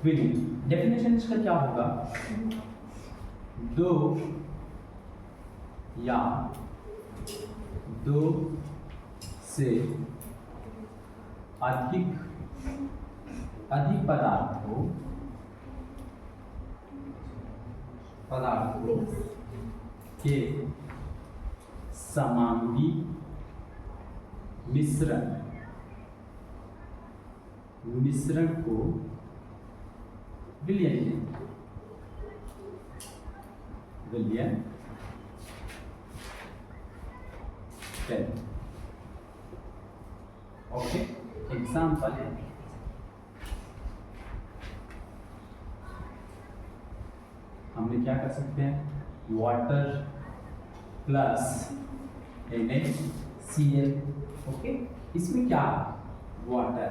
विलियन। Definition इसका क्या होगा, दो या दो से अधिक पदार्थों के समांगी मिश्रण को विलियन कहते। ओके, एग्जाम्पल हमने क्या कर सकते हैं, वाटर प्लस NaCl। ओके, इसमें क्या, वाटर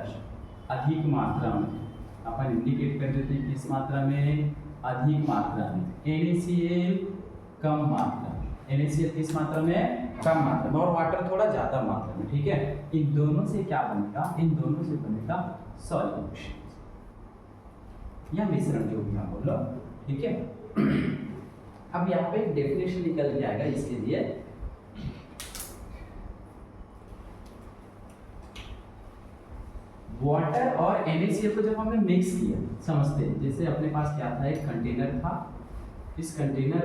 अधिक मात्रा में, अपन इंडिकेट कर देते हैं किस मात्रा में, अधिक मात्रा में, NaCl कम मात्रा में, NaCl किस मात्रा में, कम मात्रा में, और वाटर थोड़ा ज्यादा मात्रा में। ठीक है, इन दोनों से क्या बनेगा, इन दोनों से बनेगा सॉल्यूशन या मिश्रण, जो भी आप बोलो। ठीक है, अब यहाँ पे एक डेफिनेशन निकल के आएगा इसके लिए। वाटर और NaCl को जब हमने मिक्स किया, समझते हैं, जैसे अपने पास क्या था, एक कंटेनर था, इस कंटेनर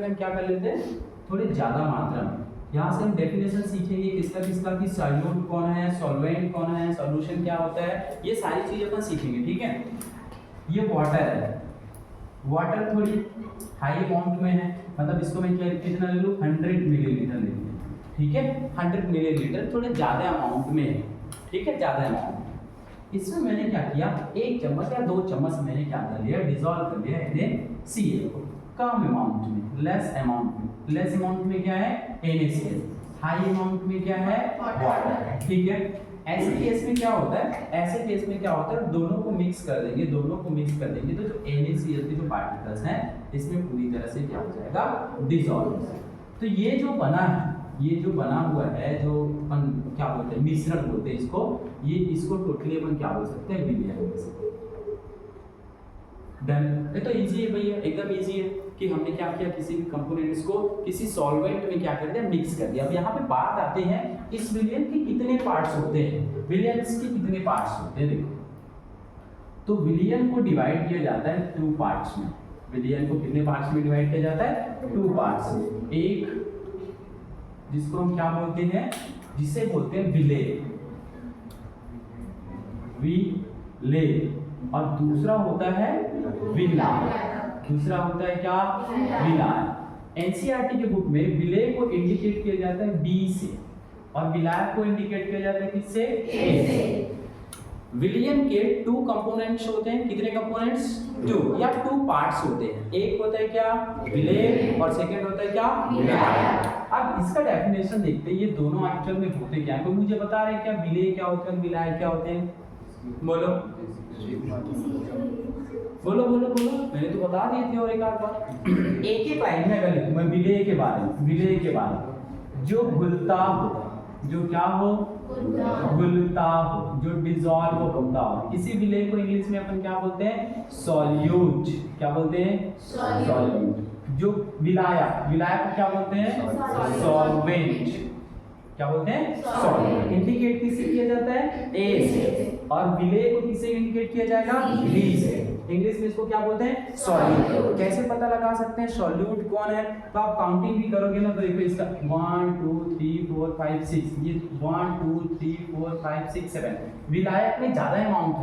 में हम क्या कर लेते हैं, थोड़ी ज्यादा मात्रा में। यहाँ से हम डेफिनेशन सीखेंगे किसका कि सॉल्यूट कौन है, सॉल्वेंट कौन है, सॉल्यूशन क्या होता है, ये सारी चीजें अपन सीखेंगे। ठीक है, ये वाटर है, वाटर थोड़ी हाई अमाउंट में है, मतलब इसको मैं क्या कितना ले लूँ, 100 मिलीलीटर ले लूँ। ठीक है, 100 मिलीलीटर थोड़े ज्यादा अमाउंट में है। ठीक है, ज्यादा अमाउंट, इसमें मैंने क्या किया, 1 चम्मच या 2 चम्मच मैंने क्या कर लिया, डिसॉल्व कर लिया NaCl को, कम अमाउंट में, लेस अमाउंट में क्या है, NaCl, हाई अमाउंट में क्या है, वाटर। ठीक है, ऐसे केस में क्या होता है, दोनों को मिक्स कर देंगे, तो जो NaCl के जो पार्टिकल्स हैं इसमें पूरी तरह से क्या हो जाएगा, डिसॉल्व। तो ये जो बना हुआ है, जो अपन क्या बोलते हैं, मिश्रण बोलते हैं इसको, इसको टोटली अपन क्या बोल सकते हैं, विलियन। डन, ये तो इजी है भैया, एकदम इजी है कि हमने क्या किया, किसी भी कंपोनेंट्स को किसी सॉल्वेंट में क्या कर दिया, मिक्स कर दिया। अब यहाँ पे बात आते हैं, इस विलियन के कितने पार्ट्स होते हैं, विलियंस के कितने पार्ट्स होते हैं। देखो, तो विलियन को डिवाइड किया जाता है 2 पार्ट्स में। विलियन को कितने पार्ट्स में डिवाइड किया जाता है, 2 पार्ट्स में। एक जिसको हम क्या बोलते हैं, जिसे बोलते हैं विले, और दूसरा होता है विलाय। क्या, विलाय। एनसीईआरटी के बुक में विले को इंडिकेट किया जाता है बी से, और विलाय को इंडिकेट किया जाता है किससे, ए से। विलियन के 2 कंपोनेंट्स होते हैं, कितने कंपोनेंट्स, 2 या 2 पार्ट्स होते हैं। एक होता है क्या, विले, और सेकंड होता है क्या, विलाय। अब इसका डेफिनेशन देखते हैं, ये दोनों एक्चुअल में होते क्या हैं। कोई मुझे बता रहे हैं क्या, विले क्या होते हैं, विलाय क्या होते हैं, बोलो मैंने तो बता दिए थे, और एक आध बार एक लाइन में अगर मैं विले के बारे में, जो घुलता हो, जो क्या हो, घुलता हो, जो डिसॉल्व होता हो। इसी विले को इंग्लिश में अपन क्या बोलते हैं, सॉल्यूट। क्या बोलते हैं, सॉल्यूट। जो विलाया को क्या बोलते हैं, सॉल्वेंट। क्या बोलते हैं, सॉल्वेंट। इंडिकेट किससे किया जाता है, ए से, और विले को किससे इंडिकेट किया जाएगा, बी से। इंग्लिश में इसको क्या बोलते हैं, सॉल्यूट। कैसे पता लगा सकते हैं सॉल्यूट कौन है, तो आप काउंटिंग भी करोगे ना, तो देखो इसका 1 2 3 4 5 6, ये 1 2 3 4 5 6 7। विलायक में ज्यादा अमाउंट।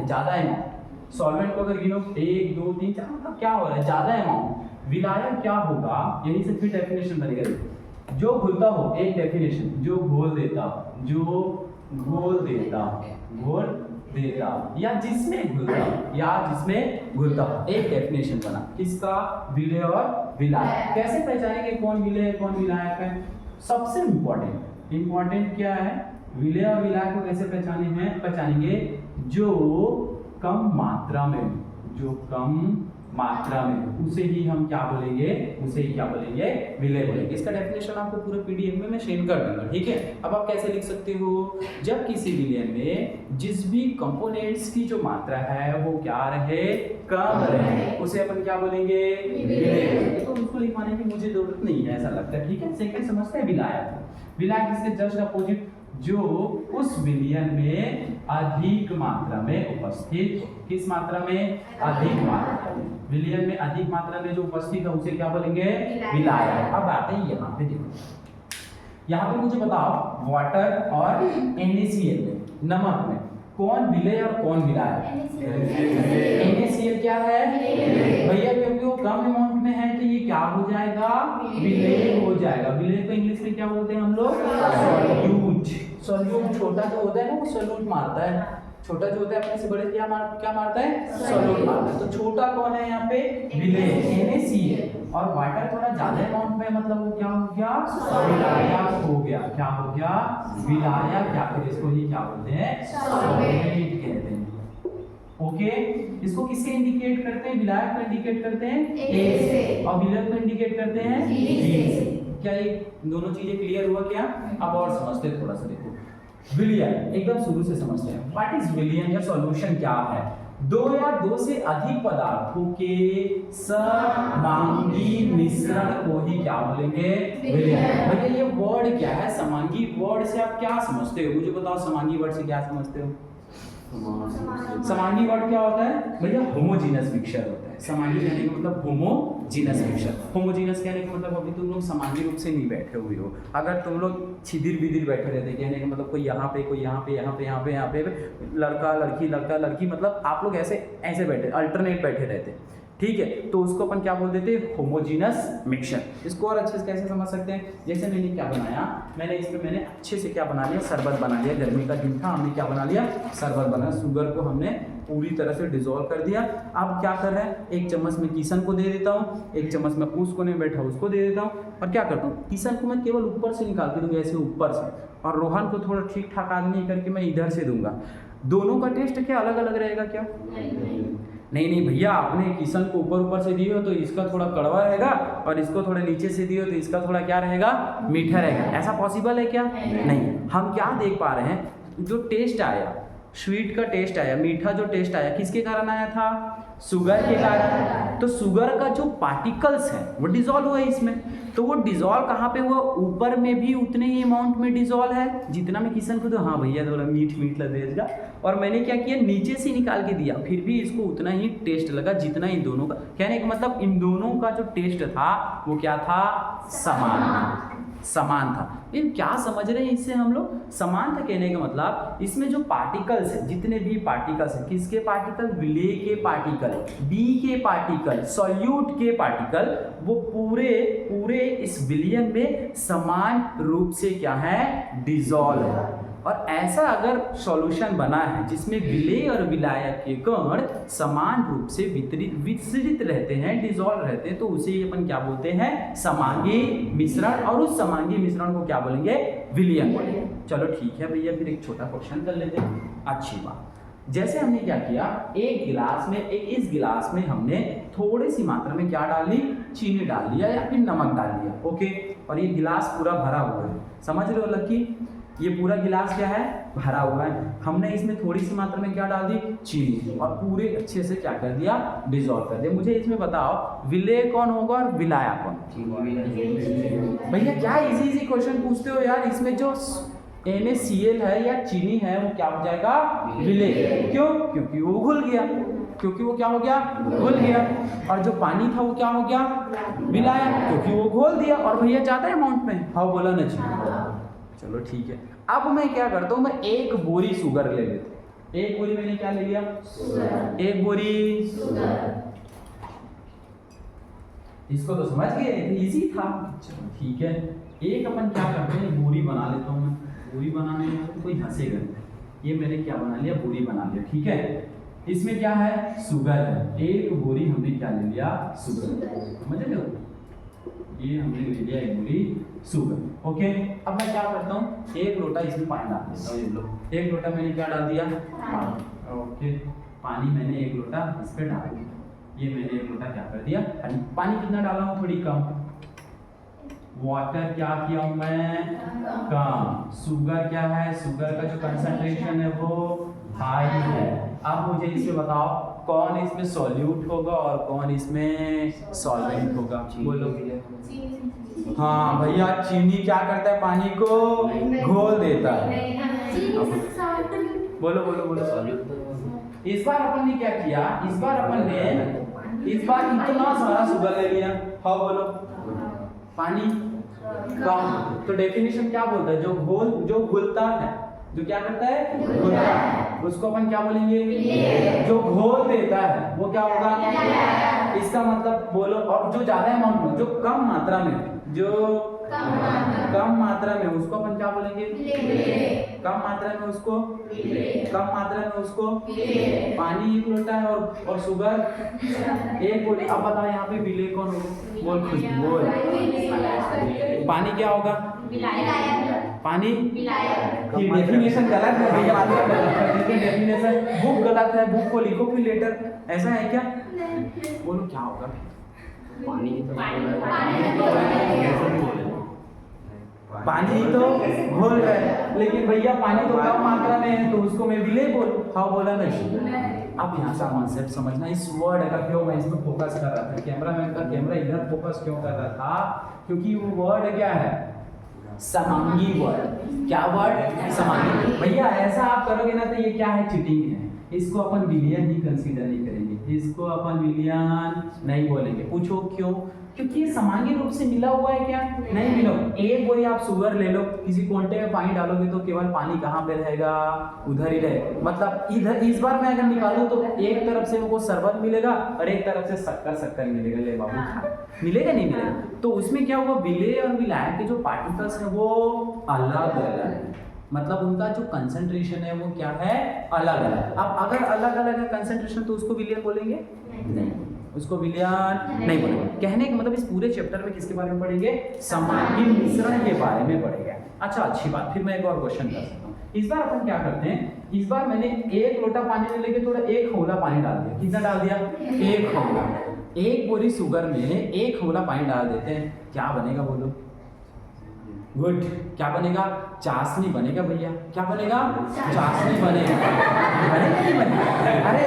सॉल्वेंट को अगर गिनो 1 2 3 4, मतलब क्या हो रहा है, ज्यादा अमाउंट। विलायक क्या होगा, यही से फिर डेफिनेशन बनेगा, जो घुलता हो, एक डेफिनेशन, जो घोल देता या जिसमें घुलता हो, एक डेफिनेशन बना, किसका, विले और विलायक। कैसे पहचानेंगे कौन विले है कौन विलायक है, सबसे इंपॉर्टेंट क्या है, विले और विलायक को कैसे पहचानेंगे, जो कम मात्रा में, उसे ही हम क्या बोलेंगे, उसे ही क्या बोलेंगे, विलय बोलेंगे। इसका डेफिनेशन आपको पूरे पीडीएफ में मैं शेयर कर दूंगा, ठीक है। अब आप कैसे लिख सकते हो, जब किसी विलयन में जिस भी कंपोनेंट्स की जो मात्रा है वो क्या रहे, कम रहे, उसे अपन क्या बोलेंगे, विलय। तो उसको लिखवाने की मुझे जरूरत नहीं है, ऐसा लगता है, ठीक है। सेकंड समझते हैं विलायक। विलायक इससे जस्ट अपोजिट, जो उस विलयन में अधिक मात्रा में उपस्थित, किस मात्रा में, अधिक मात्रा में, विलयन में अधिक मात्रा में जो उपस्थित है उसे क्या बोलेंगे, विलायक। अब आते हैं यहाँ पे, देखो यहाँ पे मुझे बताओ वाटर और NaCl में, नमक में कौन विलय और कौन विलायक। NaCl क्या है भैया, क्योंकि वो कम अमाउंट में है तो ये क्या हो जाएगा, विलय हो जाएगा। विलय को इंग्लिश में क्या बोलते हैं हम लोग, सॉल्यूट। सॉल्यूट छोटा जो होता है ना वो सॉल्यूट मारता है, छोटा जो होता है अपने से बड़े क्या मारता है, सॉल्यूट मारता है। तो छोटा कौन है यहाँ पे, विलय NaCl। और वाटर थोड़ा ज्यादा अमाउंट में, मतलब वो क्या हो गया, विलायक हो गया। क्या हो गया, विलायक, या फिर इसको ही क्या बोलते हैं, सॉल्वेंट कहते हैं। ओके, इसको किससे इंडिकेट करते हैं, विलायक को इंडिकेट करते हैं A से, और विलय को इंडिकेट करते हैं B से। क्या ये दोनों चीजें क्लियर हुआ क्या। अब और समझते हैं थोड़ा सा, देखो विलयन एकदम शुरू से समझते हैं। व्हाट इज विलयन या सॉल्यूशन क्या है, दो या दो से अधिक पदार्थों के समांगी मिश्रण को ही क्या बोलेंगे, विलयन। भैया ये वर्ड क्या है, समांगी वर्ड से आप क्या समझते हो, मुझे बताओ समांगी वर्ड से क्या समझते हो। समांगी वर्ड क्या होता है भैया, होमोजीनस मिक्सचर होता है। समांगी कहने का मतलब होमोजीनस मिक्सचर। होमोजीनस कहने का मतलब अभी तुम लोग समांगी रूप से नहीं बैठे हुए हो, अगर तुम लोग छिदिर बिदिर बैठे रहते, कहने का मतलब कोई यहाँ पे, कोई यहाँ पे, यहाँ पे, यहाँ पे, यहाँ पे, लड़का लड़की, लड़का लड़की, मतलब आप लोग ऐसे ऐसे बैठे, अल्टरनेट बैठे रहते, ठीक है। तो उसको अपन क्या बोल देते हैं, होमोजीनस मिक्सचर। इसको और अच्छे से कैसे समझ सकते हैं, जैसे मैंने क्या बनाया, मैंने अच्छे से क्या बना लिया, शरबत बना लिया। गर्मी का दिन था, हमने क्या बना लिया, शरबत बना। शुगर को हमने पूरी तरह से डिसॉल्व कर दिया। अब क्या कर रहे हैं, एक चम्मच में किशन को दे देता हूँ, एक चम्मच में उसको नहीं बैठा उसको दे देता हूँ, और क्या करता हूँ, किशन को मैं केवल ऊपर से निकाल के दूंगा, ऐसे ऊपर से, और रोहन को थोड़ा ठीक ठाक आदमी करके मैं इधर से दूंगा। दोनों का टेस्ट क्या अलग अलग रहेगा क्या, नहीं भैया, आपने किशन को ऊपर से दिए हो तो इसका थोड़ा कड़वा रहेगा, और इसको थोड़ा नीचे से दिए हो तो इसका थोड़ा क्या रहेगा, मीठा रहेगा। ऐसा पॉसिबल है क्या, नहीं। हम क्या देख पा रहे हैं, जो टेस्ट आया, स्वीट का टेस्ट आया, मीठा जो टेस्ट आया, किसके कारण आया था, शुगर के कारण। तो शुगर का जो पार्टिकल्स है वो डिसॉल्व हुआ इसमें, तो वो डिसॉल्व कहाँ पे हुआ, ऊपर में भी उतने ही अमाउंट में डिसॉल्व है जितना मैं किशन को, तो हाँ भैया थोड़ा मीठ लगेगा, और मैंने क्या किया, नीचे से निकाल के दिया, फिर भी इसको उतना ही टेस्ट लगा जितना इन दोनों का। कहने का मतलब इन दोनों का जो टेस्ट था वो क्या था, समान था। फिर क्या समझ रहे हैं इससे हम लोग, समान था कहने का मतलब इसमें जो पार्टिकल्स है, जितने भी पार्टिकल्स हैं, किसके पार्टिकल, विलय के पार्टिकल, बी के पार्टिकल, सॉल्यूट के पार्टिकल, वो पूरे इस विलयन में समान रूप से क्या है, डिसॉल्व है। और ऐसा अगर सॉल्यूशन बना है जिसमें विलय और विलायक के कण समान रूप से वितरित रहते हैं, डिसॉल्व रहते हैं, तो उसे ही अपन क्या बोलते हैं, समांगी मिश्रण। और उस समांगी मिश्रण को क्या बोलेंगे, विलयन बोलेंगे। चलो ठीक है भैया, फिर एक छोटा क्वेश्चन कर लेते हैं। अच्छी बात, जैसे हमने क्या किया, एक गिलास में, इस गिलास में हमने थोड़ी सी मात्रा में क्या डाल ली, चीनी डाल दिया या फिर नमक डाल दिया, ओके। और ये गिलास पूरा भरा हुआ है, समझ रहे हो लड़की, ये पूरा गिलास क्या है, भरा हुआ है। हमने इसमें थोड़ी सी मात्रा में क्या डाल दी, चीनी, और पूरे अच्छे से क्या कर दिया, डिसॉल्व कर दिया। मुझे इसमें बताओ विलय कौन होगा और विलायक कौन। भैया क्या इजी क्वेश्चन पूछते हो यार, इसमें जो NaCl है या चीनी है वो क्या हो जाएगा, विलय। क्यों, क्योंकि वो घुल गया, क्योंकि वो क्या हो गया, घुल गया। और जो पानी था वो क्या हो गया, विलायक, क्योंकि वो घोल दिया। और भैया ज्यादा अमाउंट में, हाँ बोला ना जी, चलो ठीक है। अब मैं क्या करता हूँ, मैं एक बोरी शुगर ले लेता हूँ। एक बोरी मैंने क्या ले लिया, एक बोरी शुगर। इसको तो समझ गए, इजी था, चलो ठीक है। एक अपन क्या करते हैं, बोरी बना लेता हूँ मैं। बोरी बनाने में तो कोई हंसेगा, ये मैंने क्या बना लिया, बोरी बना लिया, ठीक है। इसमें क्या है, शुगर है। एक बोरी हमने क्या ले लिया, शुगर, समझ रहे हो, ये हमने ले लिया एक बोरी शुगर, ओके। अब मैं क्या करता हूँ, एक लोटा इसमें पानी डाल देता हूँ। ये लो, एक लोटा मैंने क्या डाल दिया, पानी, ओके। पानी मैंने एक लोटा इस पे डाल दिया। ये मैंने 1 लोटा क्या कर दिया, पानी कितना डाला हूँ, थोड़ी कम। वाटर क्या किया हूँ मैं, कम। शुगर क्या है, शुगर का जो कंसंट्रेशन है वो हाई है। अब मुझे इसमें बताओ कौन इसमें सॉल्यूट होगा और कौन इसमें सॉल्वेंट होगा, बोलो। हाँ भैया, चीनी क्या करता है, पानी को घोल देता है। बोलो बोलो बोलो। इस बार अपन ने क्या किया, इस बार इतना सारा शुगर ले लिया। हाँ बोलो। पानी कम, तो डेफिनेशन क्या बोलता है, जो घुलता है, जो क्या करता है, घुलता है, उसको अपन क्या बोलेंगे, जो घोल देता है वो क्या होगा। इसका मतलब बोलो। और जो ज्यादा अमाउंट में, जो कम मात्रा में, जो कम मात्रा में, उसको अपन क्या बोलेंगे, कम मात्रा में उसको, पानी 1 लोटा है और शुगर 1 बोले। अब बताओ यहाँ पे विले कौन होगा, बोल खुशबू बोल। पानी क्या होगा, पानी। डेफिनेशन गलत है भैया, डेफिनेशन बुक गलत है, बुक को लिखो फिर लेटर, ऐसा है क्या, बोलो क्या होगा। पानी तो घोल रहा है, लेकिन भैया पानी तो कम मात्रा में है, तो उसको मैं विले बोल। हाँ बोला नहीं। अब यहाँ से कॉन्सेप्ट समझना, इस वर्ड का क्यों मैं इसमें फोकस कर रहा था, कैमरामैन का कैमरा इधर फोकस क्यों कर रहा था, क्योंकि वो वर्ड क्या है, समांगी वर्ड। क्या वर्ड, समांगी। भैया ऐसा आप करोगे ना तो ये क्या है, चीटिंग है। इसको अपन विलियन ही कंसीडर नहीं करेंगे, इसको अपन विलियन नहीं बोलेंगे। पूछो क्यों, क्योंकि ये समांगी रूप से मिला हुआ है क्या, नहीं मिला। एक बोरी आप शुगर ले लो, किसी कोंटे में पानी डालोगे तो केवल पानी कहाँ पे रहेगा, उधर ही रहेगा। मतलब इधर इस बार मैं अगर निकालूं तो एक तरफ से वो शरबत मिलेगा और एक तरफ से शक्कर मिलेगा। ले बाबू, मिलेगा नहीं मिलेगा। तो उसमें क्या हुआ, विलेय और विलायक के जो पार्टिकल्स है वो अलग अलग है, मतलब उनका जो कंसंट्रेशन है वो क्या है, अलग अलग। अब अगर अलग अलग है कंसंट्रेशन तो उसको विलियन बोलेंगे नहीं, उसको विलियन नहीं बोलेंगे। कहने का मतलब इस पूरे चैप्टर में किसके बारे में पढ़ेंगे, समांगी मिश्रण के बारे में पढ़ेंगे। अच्छा अच्छी बात, फिर मैं एक और क्वेश्चन कर सकता हूँ। इस बार अपन क्या करते हैं, इस बार मैंने 1 लोटा पानी में लेके थोड़ा 1 खौला पानी डाल दिया। कितना डाल दिया, 1 खौला। 1 बोरी शुगर में 1 खौला पानी डाल देते हैं, क्या बनेगा बोलो, गुड। क्या बनेगा, चाशनी बनेगा भैया। क्या बनेगा, चाशनी बनेगा। बनेगा नहीं बनेगा, अरे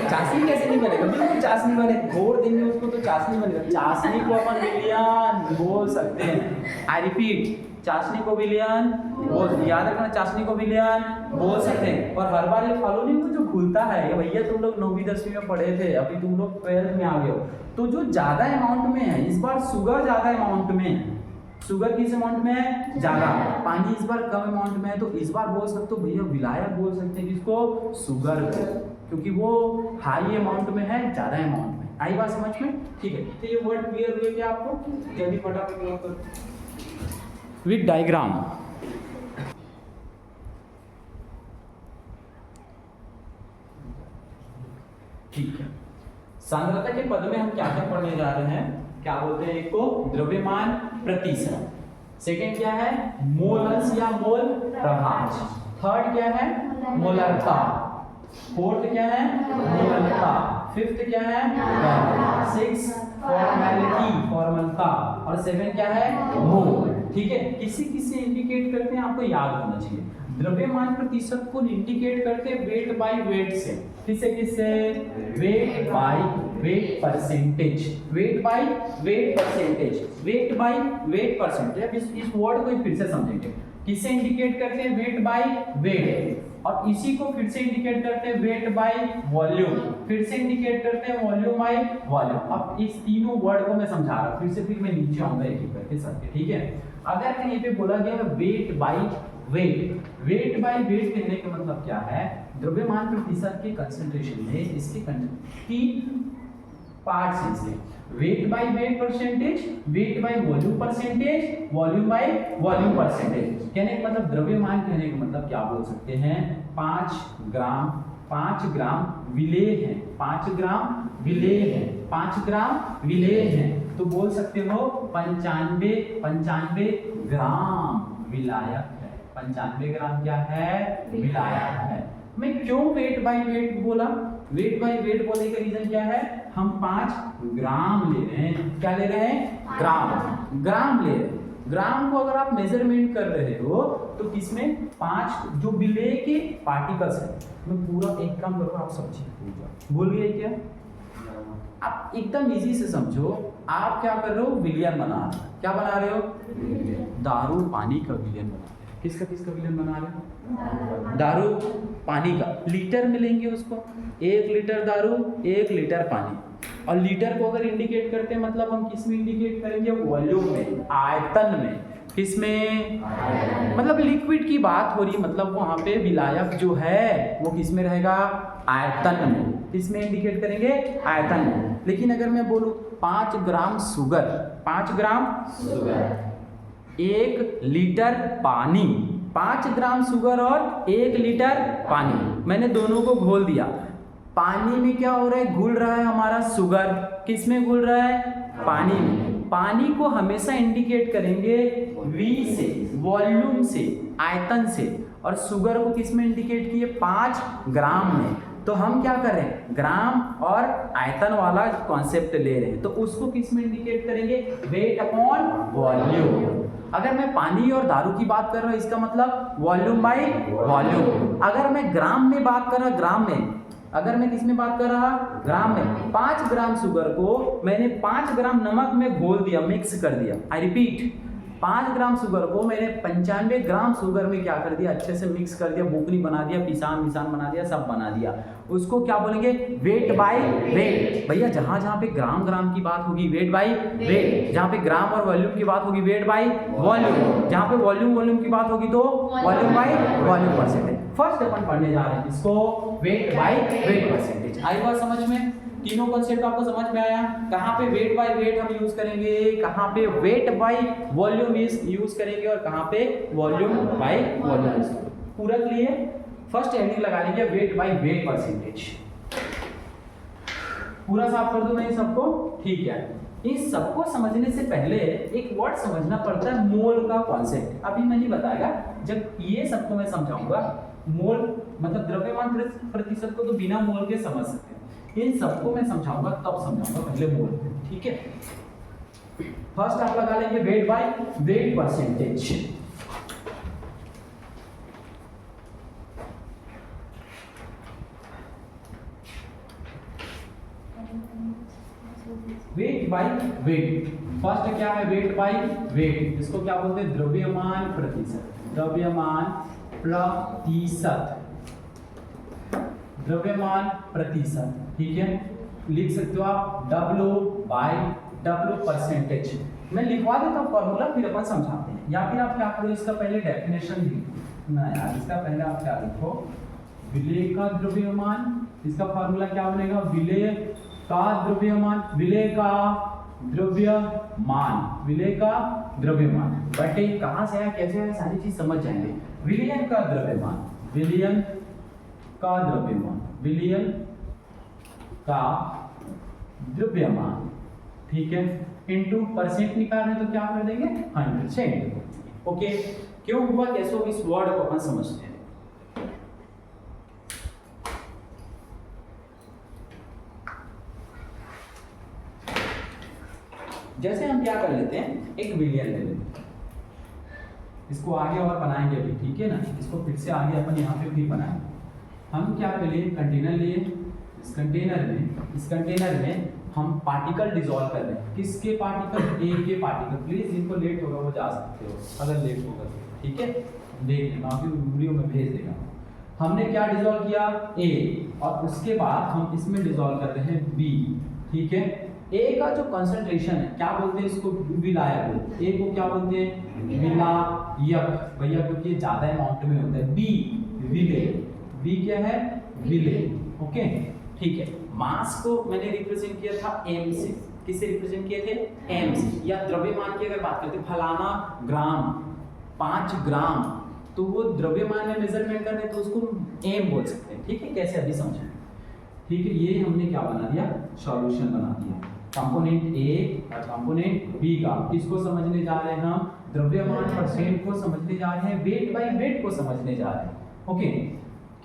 चाशनी कैसे नहीं बनेगा, बिल्कुल चाशनी बने, घोर देंगे उसको तो चाशनी बनेगा। चाशनी को अपन विलियन बोल सकते हैं। आई रिपीट, चाशनी को विलियन बोल, याद रखना, चाशनी को विलियन बोल सकते हैं। और हर बार ये फॉलो नहीं हो, जो घुलता है भैया, तुम लोग 9वीं 10वीं में पढ़े थे, अभी तुम लोग 12th में आ गए हो, तो जो ज्यादा अमाउंट में है, इस बार शुगर ज्यादा अमाउंट में है। शुगर किस अमाउंट में है, ज्यादा। पानी इस बार कम अमाउंट में है, तो इस बार बोल सकते हो भैया विलायक बोल सकते हैं, किसको, शुगर, क्योंकि वो हाई अमाउंट में है, ज्यादा अमाउंट में। आई बात समझ में, ठीक है। तो ये वर्ड क्लियर हुए क्या आपको, जल्दी फटाफट ड्रॉ करो विद डायग्राम। ठीक है, सांद्रता के पद में हम क्या क्या पढ़ने जा रहे हैं, क्या बोलते हैं, एक को द्रव्यमान प्रतिशत, सेकंड क्या है, मोलस या मोल प्रभाज, थर्ड क्या है, मोलरता, फोर्थ क्या है, मोलरता, फिफ्थ क्या है, सिक्स फॉर्मलिटी और सेवन क्या है, मोल। ठीक है, किसी किसी इंडिकेट करते हैं, आपको याद होना चाहिए। द्रव्यमान प्रतिशत को इंडिकेट करते हैं वेट बाय वेट से, किससे, wait by weight percentage, wait by weight percentage, wait by weight percentage. इस वर्ड को फिर से समझेंगे, किसे इंडिकेट करते हैं, वेट बाय वेट, और इसी को फिर से इंडिकेट करते हैं वेट बाय वॉल्यूम, फिर से इंडिकेट करते हैं वॉल्यूम बाय वॉल्यूम। अब इस तीनों वर्ड को मैं समझा रहा हूं, फिर मैं नीचे आऊंगा एक एक करके सबके, ठीक है। अगर कहीं पे बोला गया है wait by wait, wait by wait कहने का मतलब क्या है, द्रव्यमान प्रतिशत के कंसंट्रेशन में इसके तीन पार्ट्स हैं इसके, wait by weight percentage, weight by volume percentage, volume by volume percentage. कहने का मतलब द्रव्यमान कहने का मतलब क्या बोल सकते हैं, 5 ग्राम विलेय है, 5 ग्राम विलेय है, 5 ग्राम विलेय है, तो बोल सकते हो 95 ग्राम विलायक है। 95 ग्राम क्या है, विलायक है। मैं क्यों वेट बाय वेट बोला? वेट बाय वेट बोलने का रीजन क्या है? हम 5 ग्राम ले रहे हैं। क्या ले रहे हैं? ग्राम ले रहे हैं। ग्राम को अगर आप मेजरमेंट कर रहे हो तो किसमें 5 जो विलेय के पार्टिकल्स है। मैं पूरा एक काम करूँ, आप सब चीज भूल गए क्या? आप एकदम इजी से समझो। आप क्या कर रहे हो? विलियन बना रहे हो। क्या बना रहे हो? दारू पानी का विलियन बना रहे हो। किसका विलियन बना रहे हो? दारू पानी का। लीटर में लेंगे उसको, 1 लीटर दारू 1 लीटर पानी। और लीटर को अगर इंडिकेट करते हैं मतलब हम किस में इंडिकेट करेंगे? वॉल्यूम में, आयतन में। किसमें? मतलब लिक्विड की बात हो रही, मतलब वहां पे विलायक जो है वो किस में रहेगा? आयतन में। किसमें इंडिकेट करेंगे? आयतन में। लेकिन अगर मैं बोलूं 5 gram sugar, 5 gram sugar 1 litre पानी, 5 ग्राम शुगर और 1 लीटर पानी, मैंने दोनों को घोल दिया। पानी में क्या हो रहा है? घुल रहा है हमारा शुगर। किस में घुल रहा है? पानी में। पानी को हमेशा इंडिकेट करेंगे V से, वॉल्यूम से, आयतन से। और शुगर को किस में इंडिकेट किए? 5 ग्राम में। तो हम क्या कर रहे हैं? ग्राम और आयतन वाला कॉन्सेप्ट ले रहे हैं, तो उसको किस में इंडिकेट करेंगे? Weight upon volume. अगर मैं पानी और दारू की बात कर रहा हूं इसका मतलब वॉल्यूम बाय वॉल्यूम। अगर मैं ग्राम में बात कर रहा, ग्राम में, अगर मैं किस में बात कर रहा? ग्राम में। 5 ग्राम शुगर को मैंने 5 ग्राम नमक में घोल दिया, मिक्स कर दिया। आई रिपीट, 5 ग्राम शुगर को मैंने 95 ग्राम शुगर में क्या कर दिया? अच्छे से मिक्स कर दिया, बुकनी बना दिया, पिसान बना दिया, सब बना दिया। उसको क्या बोलेंगे? Wait by wait. भैया जहां जहां पे ग्राम की बात होगी वेट बाय वेट, जहां पे ग्राम और वॉल्यूम की बात होगी वेट बाय वॉल्यूम, जहां पे वॉल्यूम की बात होगी तो volume by volume percentage. First अपन पढ़ने जा रहे हैं इसको, वेट बाय वेट परसेंटेज। आई बात समझ में? तीनों कॉन्सेप्ट आपको समझ में आया? कहाँ पे वेट बाय वेट हम यूज करेंगे, कहाँ पे वेट बाय वॉल्यूम यूज करेंगे और कहाँ पे वॉल्यूम बाय वॉल्यूम। पूरा क्लियर? फर्स्ट हेडिंग लगा लीजिए वेट बाय वेट परसेंटेज। पूरा साफ कर दूं मैं सबको? ठीक है। इन सबको समझने से पहले एक वर्ड समझना पड़ता है, मोल का कॉन्सेप्ट। अभी मैं नहीं बताएगा, जब ये सबको मैं समझाऊंगा। मोल मतलब द्रव्यमान प्रतिशत को तो बिना मोल के समझ सकते हैं, इन सबको मैं समझाऊंगा तब समझाऊंगा, पहले मोल। ठीक है, फर्स्ट आप लगा लेंगे wait by weight percentage. Wait by wait, first क्या है? Wait by wait. इसको क्या बोलते हैं? द्रव्यमान प्रतिशत। द्रव्यमान प्रतिशत, द्रव्यमान प्रतिशत। ठीक है, लिख सकते हो आप W बाय W परसेंटेज। मैं लिखवा देता हूँ फॉर्मूला, फिर अपन समझाते हैं। या फिर आप क्या करो, इसका पहले डेफिनेशन लिखो ना यार, इसका पहले आप क्या लिखो? विलेय का द्रव्यमान। इसका फॉर्मूला क्या बनेगा? विलेय का द्रव्यमान, विलेय का द्रव्यमान, विलेय का द्रव्यमान बटे कहाँ से आया, कैसे आया, सारी चीज समझ जाएंगे। विलयन का द्रव्यमान, विलयन का द्रव्यमान, विलयन का द्रव्यमान। ठीक है, इनटू परसेंट निकाल रहे तो क्या कर देंगे? 100%। ओके, क्यों हुआ, कैसे हुआ, इस वर्ड को अपन समझते हैं। जैसे हम क्या कर लेते हैं, एक विलियन ले लेते हैं, इसको आगे और बनाएंगे अभी। ठीक है ना, इसको फिर से आगे अपन यहाँ पे फिर बनाएंगे। हम क्या कर लिए, कंटेनर लिए, इस कंटेनर में हम पार्टिकल डिसॉल्व कर रहे हैं। किसके पार्टिकल? ए के पार्टिकल। प्लीज जिनको लेट होगा वो जा सकते हो, अगर लेट होगा तो। ठीक है, देख लेना, आपकी वीडियो में भेज देगा। हमने क्या डिसॉल्व किया? ए, और उसके बाद हम इसमें डिसॉल्व कर रहे हैं बी। ठीक है, ए का जो कंसंट्रेशन है क्या बोलते हैं इसको? विलायक। ए को क्या बोलते हैं? विलायक भैया, क्योंकि ये ज्यादा अमाउंट में होता है। बी विलेय, बी क्या है? विलेय। ओके, ठीक है। मास को मैंने रिप्रेजेंट किया था एम से। किससे रिप्रेजेंट किए थे? एम से। या द्रव्यमान की अगर बात करते हैं, फलाना ग्राम, 5 ग्राम, तो वो द्रव्यमान में मेजरमेंट कर रहे हैं तो उसको एम बोल सकते हैं। ठीक है, कैसे अभी समझें। ठीक है, ये हमने क्या बना दिया? सॉल्यूशन बना दिया। कंपोनेंट ए और कंपोनेंट बी का किसको समझने जा रहे हैं हम? द्रव्यमान परसेंट को समझने जा रहे हैं, वेट बाय वेट को समझने जा रहे हैं। ओके,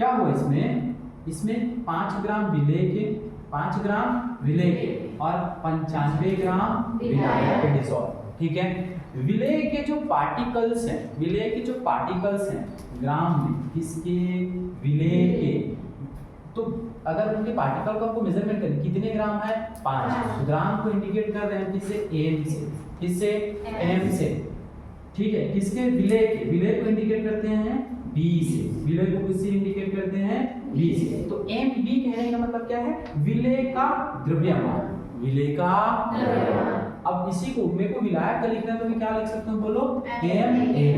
क्या हुआ इसमें, इसमें 5 ग्राम विलेय के, 5 ग्राम विलेय के और 95 ग्राम विलायक के डिसॉल्व। ठीक है, विलेय के जो पार्टिकल्स हैं, विलेय के जो पार्टिकल्स हैं ग्राम में, किसके, विलेय के, तो अगर उनके पार्टिकल का आपको मेजरमेंट करें कितने ग्राम है, 5 ग्राम को इंडिकेट कर रहे हैं किससे, एम से, किससे, एम से। ठीक है, किसके, विलेय के, विलेय को इंडिकेट करते हैं बी से, विलेय को किससे इंडिकेट करते हैं, बी से। तो एम बी कहने का मतलब क्या है, विलेय का द्रव्यमान, विलेय का द्रव्यमान। अब इसी को मेरे को विलायक का लिखना है तो मैं क्या लिख सकता हूँ, बोलो, एम ए।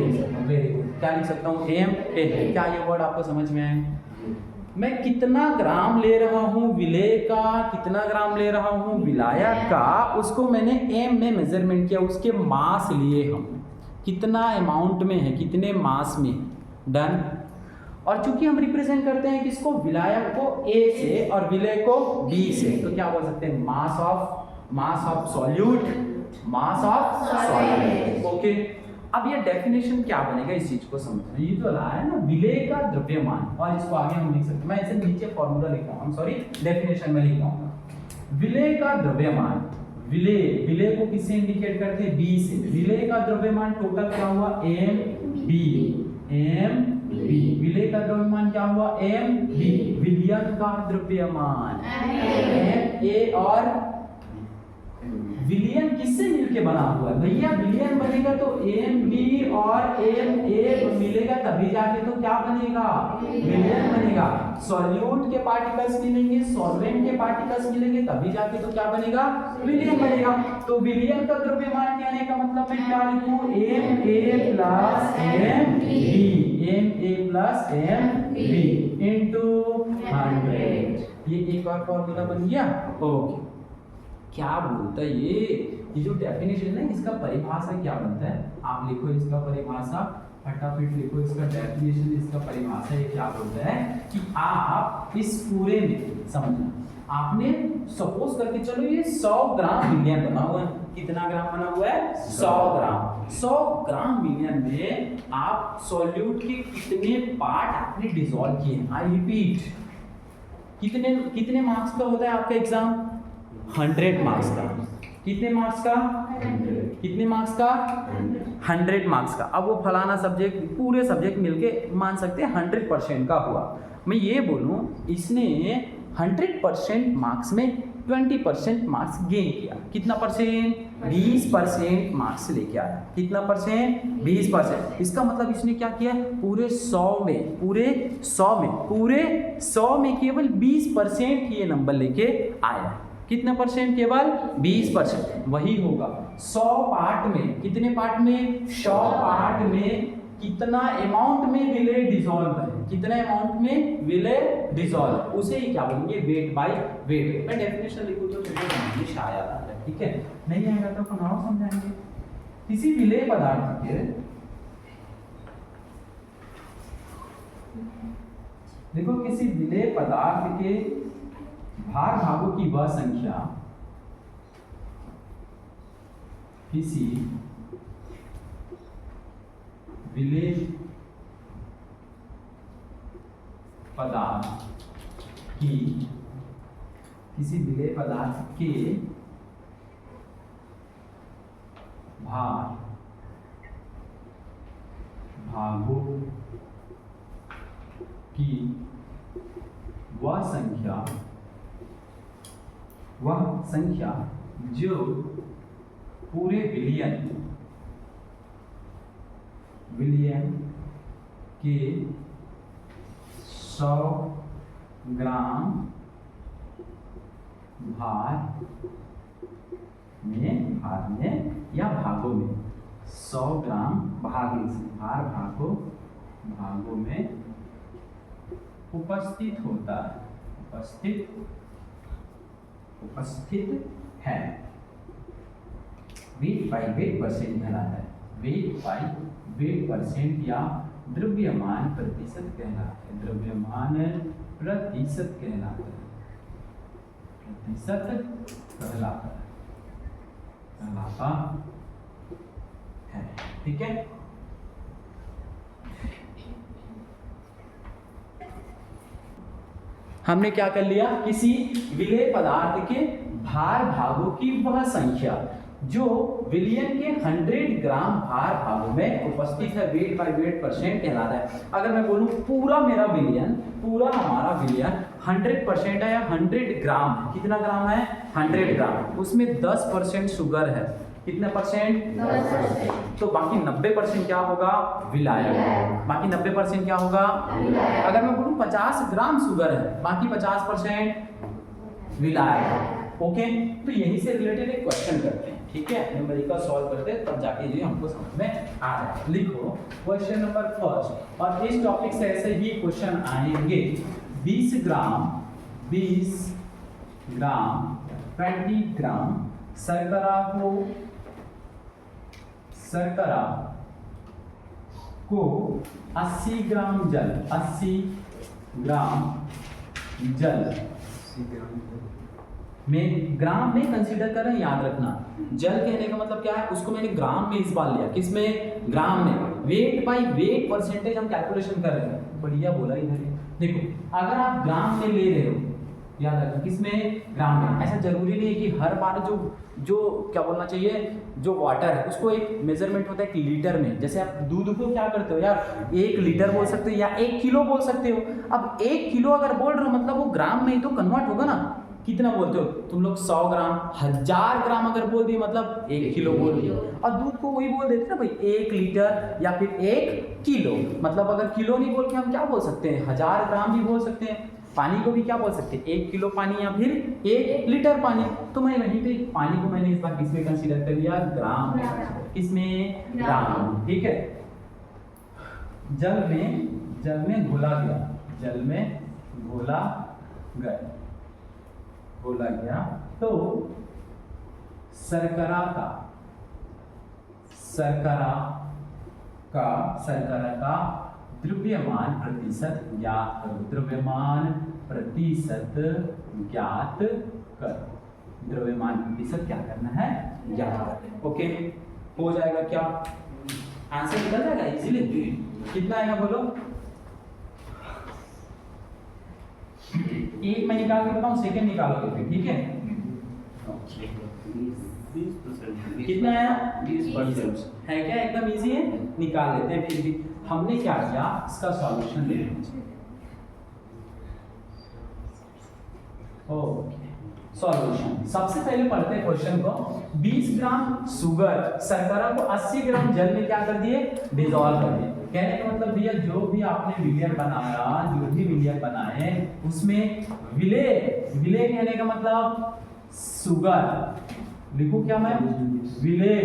वेरी गुड, क्या लिख सकता हूँ, एम ए। क्या ये वर्ड आपको समझ में आए, मैं कितना ग्राम ले रहा हूँ विलेय का, कितना ग्राम ले रहा हूँ विलायक का, उसको मैंने एम में मेजरमेंट किया, उसके मास लिए हम, कितना अमाउंट में है, कितने मास में। डन। और चूंकि हम रिप्रेजेंट करते हैं किसको, विलायक को ए से और विलेय को बी से, तो क्या बोल सकते हैं, mass of solute, mass of solute. Okay, अब ये डेफिनेशन क्या बनेगा इस चीज को समझना, ये जो रहा है ना विलेय का द्रव्यमान, और इसको आगे हम लिख सकते हैं, मैं इसे नीचे फॉर्मूला लिख रहा हूँ, सॉरी डेफिनेशन में लिख रहा हूँ। विलेय का द्रव्यमान, विलेय को किससे इंडिकेट करते हैं, बी से, विलेय का द्रव्यमान टोटल क्या हुआ, एम बी, एम बी, विलेय का द्रव्यमान क्या हुआ, एम बी, विलयन का द्रव्यमान एम ए, और विलियन किससे मिलके बना हुआ है भैया, विलियन बनेगा तो एम बी और एम ए मिलेगा तभी जाके तो क्या बनेगा, विलियन बनेगा। सॉल्यूट के पार्टिकल्स मिलेंगे, सॉल्वेंट के पार्टिकल्स मिलेंगे तभी जाके तो क्या बनेगा, विलियन बनेगा। तो विलियन का द्रव्यमान कहने का मतलब मैं क्या लिखूं, M A plus M B, M A plus M B into 100। ये एक और फॉर्मूला बन गया। ओके, क्या बोलता है ये जो डेफिनेशन है इसका परिभाषा क्या बनता है, आप लिखो इसका परिभाषा, फटाफट लिखो इसका डेफिनेशन, इसका परिभाषा ये क्या बोलता है कि आप इस पूरे में समझना, आपने सपोज करके चलो ये 100 ग्राम विलियन बना हुआ है, कितना ग्राम बना हुआ है, 100 ग्राम। 100 ग्राम विलियन में आप सॉल्यूट के कितने पार्ट आपने डिसॉल्व किए, आई रिपीट, कितने मार्क्स का होता है आपका एग्जाम, 100 मार्क्स का। कितने मार्क्स का, कितने मार्क्स का, 100 मार्क्स का। अब वो फलाना सब्जेक्ट, पूरे सब्जेक्ट मिलके मान सकते हैं 100% का हुआ। मैं ये बोलूं इसने 100% मार्क्स में 20% मार्क्स गेन किया, कितना परसेंट, 20% मार्क्स लेके आया, कितना परसेंट, 20%। इसका मतलब इसने क्या किया, पूरे 100 में केवल 20% ही ये नंबर लेके आया। कितने परसेंट, केवल 20%। वही होगा 100 पार्ट में, कितने पार्ट में, 100 पार्ट में कितना अमाउंट में विलेय डिसॉल्व है, कितने अमाउंट में विलेय डिसॉल्व, उसे ही क्या बोलेंगे, वेट बाय वेट। मैं डेफिनेशन लिखूं तो मुझे शायद आ जाए, ठीक है, नहीं आएगा तो पुनः समझाएंगे। किसी विलेय पदार्थ के, देखो किसी विलेय पदार्थ के भागों की वह संख्या किसी विलेय पदार्थ की, किसी विलेय पदार्थ के भागों की वह संख्या जो पूरे विलियन के 100 ग्राम भार में या भागों में, 100 ग्राम भागों में उपस्थित होता है, उपस्थित है, वेट बाई वेट परसेंट कहलाता है, वेट बाई वेट परसेंट या द्रव्यमान प्रतिशत कहलाता है, द्रव्यमान प्रतिशत कहलाता है, ठीक है। हमने क्या कर लिया, किसी विलेय पदार्थ के भार भागों की वह संख्या जो विलयन के 100 ग्राम भार भागों में उपस्थित है, वेट बाय वेट परसेंट कहलाता है। अगर मैं बोलूं पूरा मेरा विलयन, पूरा हमारा विलयन 100% है या 100 ग्राम, कितना ग्राम है 100 ग्राम, उसमें 10% शुगर है, कितने परसेंट 10%, तो बाकी 90% क्या होगा विलायक, बाकी 90% क्या होगा विलायक। अगर मैं बोलूं 50 ग्राम शुगर है, बाकी 50% विलायक। ओके, तो यही से रिलेटेड एक क्वेश्चन करते हैं, ठीक है, न्यूमेरिकल सॉल्व करते हैं, तब जाके ये हमको समझ में आ रहा है। लिखो क्वेश्चन नंबर फर्स्ट, और इस टॉपिक से ऐसे ही क्वेश्चन आएंगे। 20 ग्राम 20 ग्राम शर्करा को 80 ग्राम जल में, ग्राम में कंसीडर कर रहे हैं, याद रखना। जल कहने का मतलब क्या है, उसको मैंने ग्राम में इस बार लिया, किसमें ग्राम में। वेट बाय वेट परसेंटेज हम कैलकुलेशन कर रहे हैं, बढ़िया बोला इधर। देखो अगर आप ग्राम में ले रहे हो, याद रखना किसमें ग्राम में। ऐसा जरूरी नहीं है कि हर बार जो क्या बोलना चाहिए, जो वाटर है उसको एक मेजरमेंट होता है एक लीटर में। जैसे आप दूध को क्या करते हो यार, 1 लीटर बोल सकते हो या 1 किलो बोल सकते हो। अब 1 किलो अगर बोल रहे हो मतलब वो ग्राम में ही तो कन्वर्ट होगा ना। कितना बोलते हो तुम लोग, 100 ग्राम, 1000 ग्राम अगर बोल दिए मतलब 1 किलो बोल दिए। और दूध को वही बोल देते ना भाई, 1 लीटर या फिर 1 किलो। मतलब अगर किलो नहीं बोल के हम क्या बोल सकते हैं, 1000 ग्राम भी बोल सकते हैं। पानी को भी क्या बोल सकते हैं, 1 किलो पानी या फिर 1 लीटर पानी। तो मैं वहीं पे पानी को मैंने इस बार किसमें कंसीडर कर लिया, ग्राम में। किसमें, ग्राम, ठीक है। जल में घोला गया तो शर्करा का द्रव्यमान प्रतिशत ज्ञात करो। द्रव्यमान प्रतिशत क्या करना है, ज्ञात। ओके, हो जाएगा क्या, आंसर निकल जाएगा इजीली। कितना आएगा बोलो, एक मैं निकाल के बताऊं, सेकंड निकालोगे फिर, ठीक है। कितना आया, 20% है क्या, एकदम इजी है, निकाल लेते हैं। फिर भी हमने क्या किया, इसका सॉल्यूशन ले लीजिए। ओके, सॉल्यूशन सबसे पहले पढ़ते हैं क्वेश्चन को। 20 ग्राम शुगर, शर्करा को 80 ग्राम जल में क्या कर दिए, डिसॉल्व कर दिए। कहने का मतलब भैया जो भी आपने विलयन बनाया, जो भी विलयन बनाए उसमें विलेय कहने का मतलब शुगर, लिखो क्या मैं, विलेय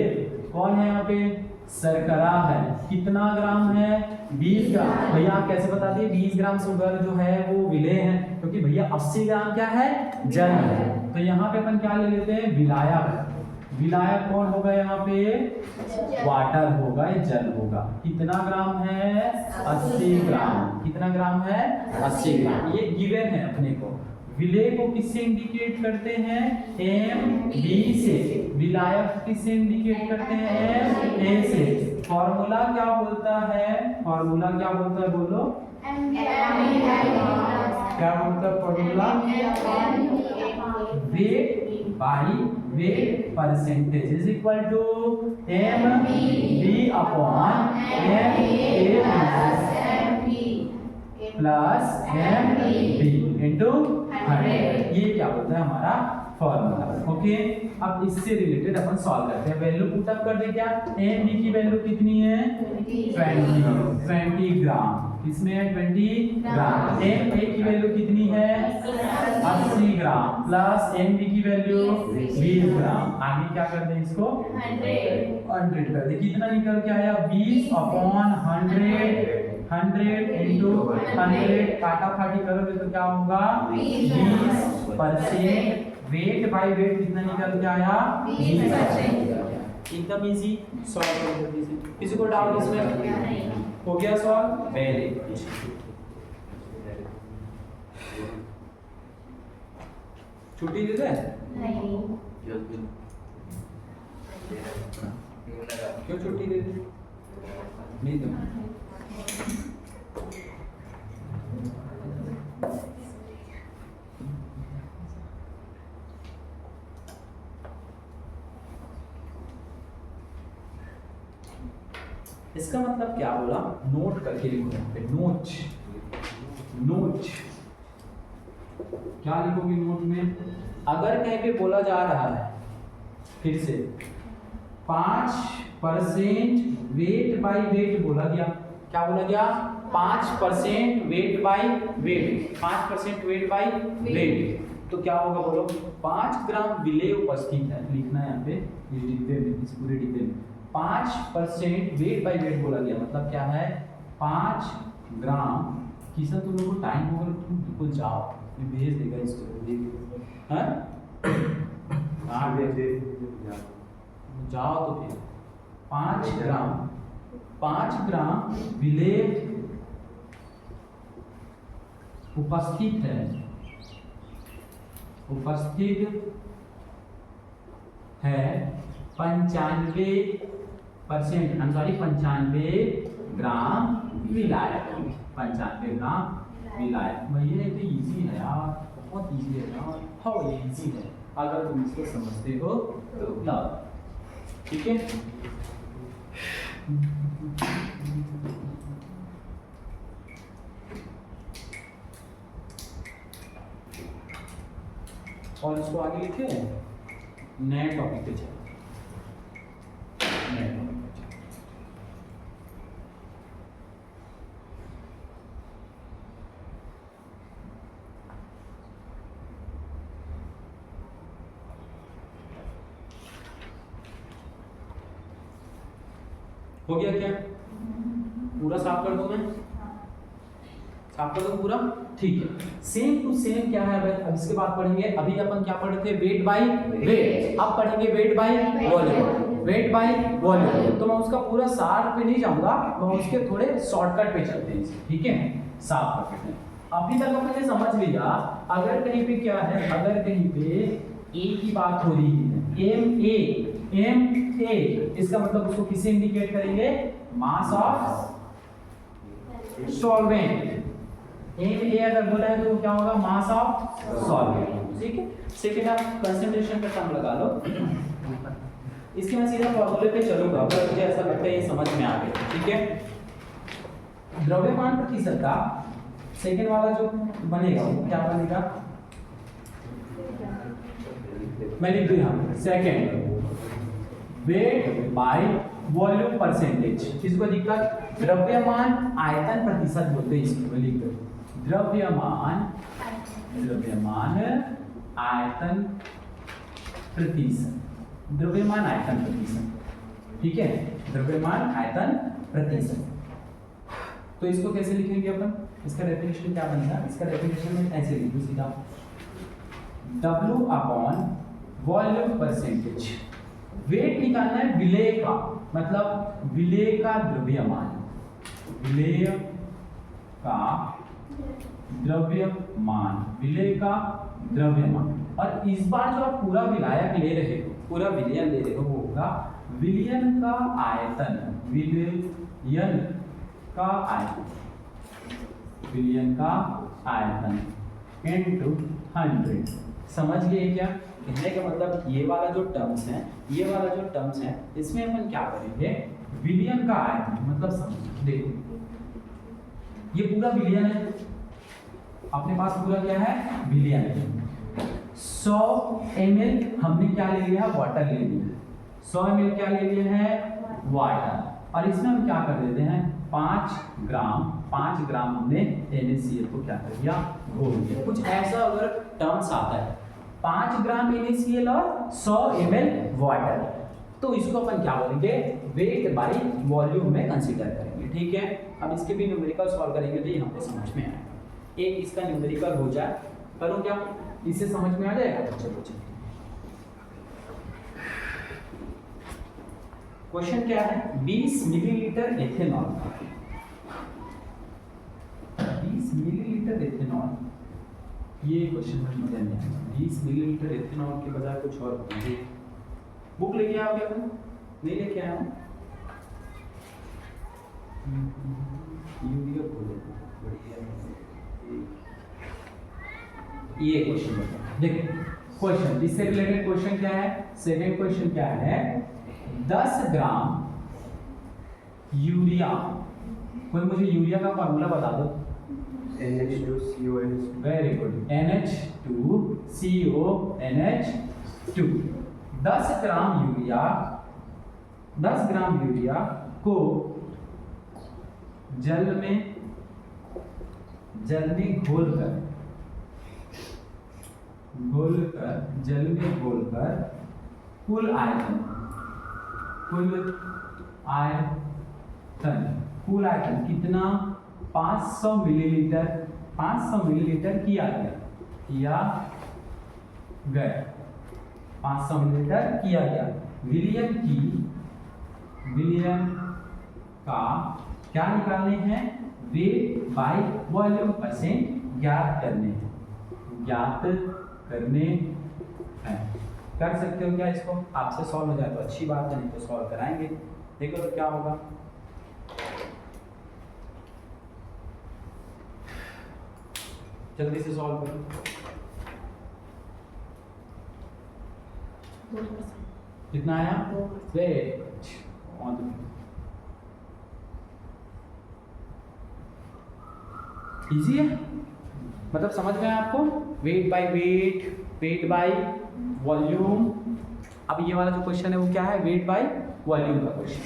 कौन है यहाँ पे, शर्करा है। कितना ग्राम है, 20 ग्राम। भैया आप कैसे बता दिए 20 ग्राम शुगर जो है वो विलेय है, क्योंकि भैया 80 ग्राम क्या है, जल है। तो यहाँ पे अपन क्या ले लेते हैं, विलायक। विलायक कौन होगा यहाँ पे, वाटर होगा, ये जल होगा। कितना ग्राम है, 80 ग्राम। कितना ग्राम है, 80 ग्राम। ये गिवन है अपने को। विलेय को किससे इंडिकेट करते हैं, MB से। विलायक किससे इंडिकेट करते हैं, A से। फॉर्मूला क्या बोलता है, फॉर्मूला क्या बोलता है बोलो, क्या बोलता है formula, weight by weight percentage is equal to MB upon MA plus MB into 100। ये क्या होता है हमारा फॉर्मूला। ओके, अब इससे रिलेटेड अपन सॉल्व करते हैं। वैल्यू पुट अप कर दे क्या, MB की वैल्यू कितनी है, 20 ग्राम। किसमें है, 20 ग्राम। MA की वैल्यू कितनी है, 80 ग्राम प्लस MB की वैल्यू 20 ग्राम। आगे क्या कर दे, इसको 100 कर दे। कितना निकल के आया, 20 अपॉन 100 इंटू 100, काटा फाटी करोगे तो क्या होगा, 20%। वेट बाय वेट कितना निकल के आया, 20%। एकदम इजी, सॉल्व कर दो इजी। किसी को डाउट इसमें, हो गया सॉल्व, वेरी गुड। छुट्टी दे दे, नहीं क्यों छुट्टी दे दे, नहीं दो। इसका मतलब क्या बोला, नोट करके लिखो यहाँ पे, नोट। नोट क्या लिखोगे नोट में? अगर कहीं पे बोला जा रहा है फिर से 5% वेट बाय वेट बोला गया, क्या बोला गया? 5% wait by wait, 5% wait by wait, तो क्या होगा बोलो? 5 ग्राम विलेय उपस्थित है, लिखना है यहाँ पे इस डिब्बे में, इस पूरे डिब्बे में 5% वेट बाय वेट बोला गया, मतलब क्या है? 5 ग्राम। किसान तुम लोगों को टाइम होगा, तुम बिल्कुल जाओ, मैं भेज देगा इसको, हाँ जाओ तो फिर 5 ग्राम विलेय उपस्थित है, उपस्थित है 95 ग्राम विलायक, 95 ग्राम विलायक। भैया ये तो इजी है यार, बहुत इजी है यार, हाँ ये इजी है अगर तुम इसको समझते हो तो ना, ठीक है। और इसको आगे लिखे, नए टॉपिक पे चलो, नए टॉपिक पे चलो। हो गया क्या? पूरा साफ कर दूं मैं? साफ कर दूं पूरा? ठीक है। सेम टू सेम क्या है, अब इसके बाद पढ़ेंगे, अभी अपन क्या पढ़े थे? वेट बाय वेट, अब पढ़ेंगे weight by volume, weight by volume. तो मैं उसका पूरा सार पे नहीं जाऊंगा, मैं उसके थोड़े शॉर्टकट पे चलते हैं, ठीक है, साफ करते हैं। अभी तक अपन ने समझ लिया, अगर कहीं पे क्या है, अगर कहीं पे ए की बात हो रही है, एम ए, इसका मतलब उसको किसे इंडिकेट करेंगे? Mass of solvent. M A अगर बोला है तो क्या होगा? मास ऑफ सॉल्वेंट, ठीक है। सेकेंड आप कंसंट्रेशन का टर्म लगा लो, इसके मैं सीधा फॉर्मूले पे चलूंगा, पर मुझे ऐसा लगता है ये समझ में आ गया, ठीक है। द्रव्यमान प्रतिशत का सेकेंड वाला जो बनेगा वो क्या बनेगा? मैं लिख दूं यहाँ second, weight by volume percentage. किसको दिक्कत? द्रव्यमान आयतन प्रतिशत बोलते हैं इसको, लिख दो द्रव्यमान आयतन प्रतिशत, द्रव्यमान आयतन प्रतिशत, ठीक है, द्रव्यमान आयतन प्रतिशत। तो इसको कैसे लिखेंगे अपन? इसका डेफिनेशन क्या बनेगा? इसका डेफिनेशन में ऐसे लिखो सीधा, W upon volume percentage. Weight निकालना है विलेय का, मतलब विलेय का द्रव्यमान, विलेय का द्रव्यमान, विलेय का द्रव्यमान। और इस बार जो आप पूरा विलायक ले रहे हो, पूरा विलयन ले रहे हो, वो होगा विलयन का आयतन, विलयन का आयतन, विलयन का आयतन इनटू 100। समझ गए क्या? कहने का मतलब ये वाला जो टर्म्स है, ये वाला जो टर्म्स है, इसमें अपन क्या करेंगे? विलयन का आयतन, मतलब समझो, देखो ये पूरा विलयन है, अपने पास पूरा क्या है? विलयन है। 100 ml हमने क्या ले लिया? वाटर ले लिया। 100 ml क्या ले लिया है? वाटर। और इसमें हम क्या कर देते हैं? 5 ग्राम हमने NaCl को क्या कर दिया? घोल दिया। कुछ ऐसा अगर टर्म्स आता है, 5 ग्राम NaCl और 100 ml वाटर, तो इसको अपन क्या बोलेंगे? वेट बाय वॉल्यूम में कंसीडर करेंगे, ठीक है। अब इसके भी न्यूमेरिकल सॉल्व करेंगे तो यहाँ पे समझ में आएगा। एक इसका न्यूमेरिकल हो जाए, करूँ क्या? इससे समझ में आ जाएगा। चलो चलो, क्वेश्चन क्या है? 20 मिलीलीटर एथेनॉल, 20 मिलीलीटर एथेनॉल, ये क्वेश्चन में मजा नहीं आएगा। 20 मिलीलीटर एथेनॉल के बजाय कुछ और होगा। बुक लेके आओगे अपन? नहीं लेके आया हूँ, ये क्वेश्चन बताओ। देखो क्वेश्चन, इससे रिलेटेड क्वेश्चन क्या है? सेकंड क्वेश्चन क्या है? 10 ग्राम यूरिया। कोई मुझे यूरिया का फार्मूला बता दो। NH2CONH2। Very good, NH2CONH2। 10 gram urea को जल में घोलकर कुल आयतन कितना? 500 मिलीलीटर किया गया 500 मिलीलीटर किया गया। विलियन का क्या निकालने हैं? वेट बाय वॉल्यूम परसेंट ज्ञात करने हैं। कर सकते हो क्या इसको? आपसे सॉल्व हो जाए तो अच्छी बात है, नहीं तो सॉल्व कराएंगे। देखो तो क्या होगा। जल्दी से सॉल्व करो। 2%। कितना आया? 2%। इजी है, मतलब समझ में आपको? Weight by volume. अब ये वाला जो क्वेश्चन है वो क्या है? वेट बाय वॉल्यूम का क्वेश्चन।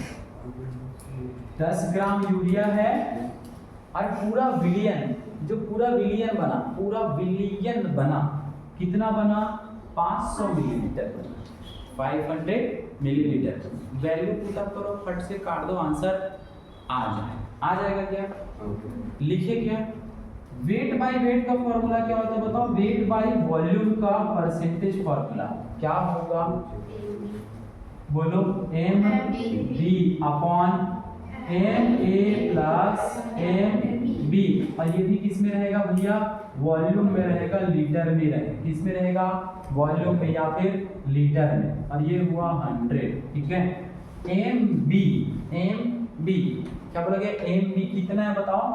10 ग्राम यूरिया है और पूरा विलियन बना, कितना बना? 500 मिलीलीटर बना, 500 मिलीलीटर। वैल्यू पुट अप करो, फट से काट दो, आंसर आ जाएगा क्या? लिखे क्या? वेट बाय वेट का फॉर्मूला क्या होता है बताओ? वेट बाय वॉल्यूम का परसेंटेज फॉर्मूला क्या होगा? बोलो। mv upon ma plus mb। और ये भी किस में रहेगा भैया? वॉल्यूम में रहेगा, लीटर में रहेगा। किस में रहेगा? वॉल्यूम में या फिर लीटर में। और ये हुआ 100, ठीक है। mb क्या बोलोगे? mb कितना है बताओ?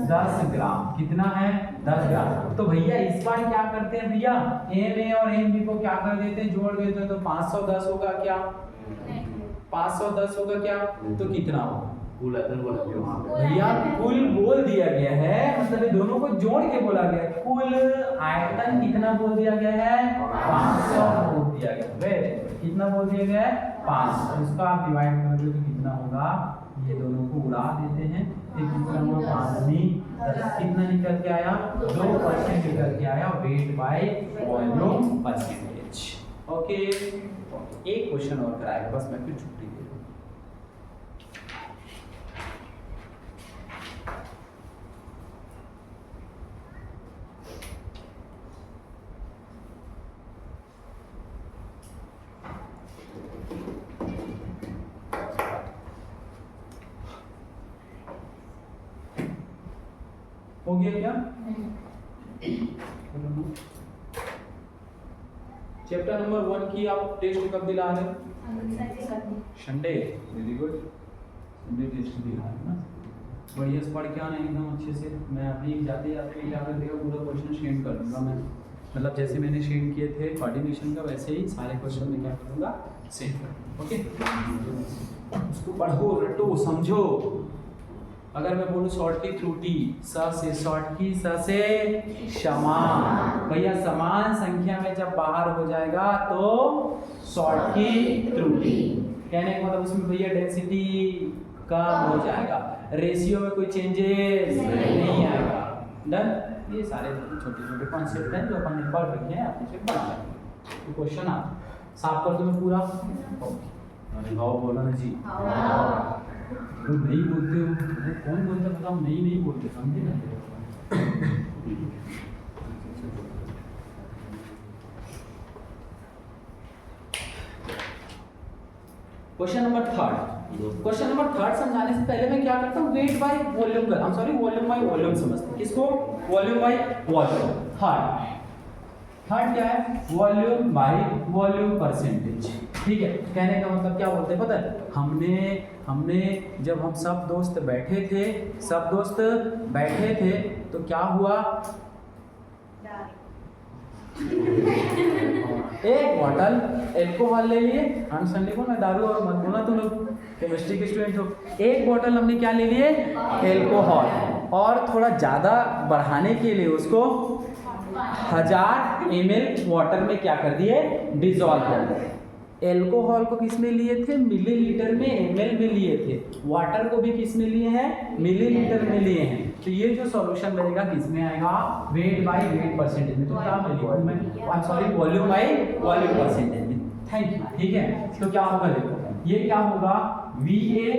10 ग्राम। कितना है? 10 ग्राम। तो भैया इस बार क्या करते हैं भैया? ma और mb को क्या कर देते हैं? जोड़ देते हैं। तो 510 होगा क्या? 510 होगा क्या? तो कितना होगा? भैया कुल बोल दिया गया है, मतलब ये दोनों को जोड़ के बोला गया है। कुल आयतन कितना बोल दिया गया है? 500 बोल दिया गया है। कितना बोल दिया गया है? 500। इसका आप डिवाइड कर दो तो कितना होगा? ये दोनों को उड़ा देते हैं। कितना हुआ? 5 कितना निकल के आया? 2% निकल के आया weight by volume percentage. Okay, एक क्वेश्चन और कराएगा बस, मैं फिर छुट्टी दे दूं। हो गया क्या? चैप्टर नंबर 1 की आप टेस्ट कब दिला रहे हैं? Sunday. Very good, Sunday test दिला रहे हैं ना। बढ़िया से पढ़ के आना एकदम अच्छे से। मैं अभी जाते क्या कर देगा, पूरा क्वेश्चन शेयर कर दूंगा मैं। मतलब जैसे मैंने शेयर किए थे कोऑर्डिनेशन का, वैसे ही सारे क्वेश्चन में क्या करूँगा? शेयर कर। ओके, उसको पढ़ो, रटो, समझो। अगर मैं बोलूँ शॉर्ट की त्रुटि, स से शॉर्ट की, स से समान। भैया समान संख्या में जब बाहर हो जाएगा तो शॉर्ट की त्रुटि। कहने का मतलब उसमें भैया डेंसिटी कम हो जाएगा, रेशियो में कोई चेंजेस नहीं आएगा। डन। ये सारे छोटे छोटे कॉन्सेप्ट हैं जो अपन ने पढ़ रखे हैं, आप इसे पढ़ लेंगे। तो क्वेश्चन आप साफ कर दो मैं पूरा। अरे हाँ बोला ना जी। तो नहीं बोलते हो, कौन बोलता बताओ? नहीं बोलते, समझे ना। क्वेश्चन नंबर 3 समझाने से पहले मैं क्या करता हूँ? वेट बाय वॉल्यूम का, वॉल्यूम बाय वॉल्यूम समझते हैं। किसको? Volume by volume. थर्ड क्या है? Volume by volume percentage. ठीक है, कहने का मतलब क्या बोलते हैं पता है? हमने जब हम सब दोस्त बैठे थे तो क्या हुआ? एक बॉटल एल्कोहल ले लिए। अनसंडे को मैं दारू और मत बोलना तुम लोग। केमिस्ट्री के स्टूडेंट हो। एक बॉटल हमने क्या ले लिए, एल्कोहल, और थोड़ा ज़्यादा बढ़ाने के लिए उसको 1000 ml वाटर में क्या कर दिए, डिजोल्व कर दिए। एल्कोहल को किस में लिए थे, मिलीलीटर में, ml में लिए थे। वाटर को भी किस में लिए हैं, मिलीलीटर में लिए हैं। तो ये जो सॉल्यूशन बनेगा किस में आएगा, वेट बाय वेट परसेंटेज में। तो क्या लिखूं मैं, sorry volume by volume percentage में। Thank you. ठीक है, तो क्या होगा देखो, ये क्या होगा, VA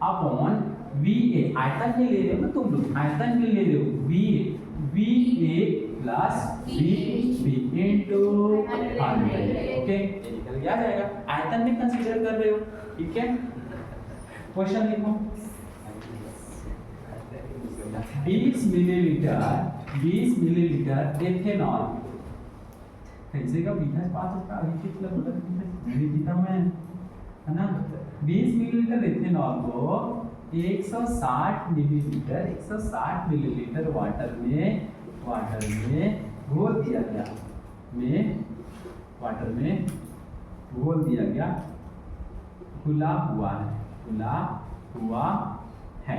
अपॉन VA, आयतन में ले रहे हो ना तुम लोग, आयतन में ले रहे हो, VA plus VB into 100। Okay, ये निकल के आ जाएगा, आयतन में कंसीडर कर रहे हो। ठीक है, क्वेश्चन लिखो, 20 मिलीलीटर एथेनॉल, कैसे का पीता है, 5 का अभी कितना बोला, नहीं पीता मैं, है ना। 20 मिलीलीटर एथेनॉल को 160 मिलीलीटर वाटर में घोल दिया गया, वाटर में घोल दिया गया, घुला हुआ है।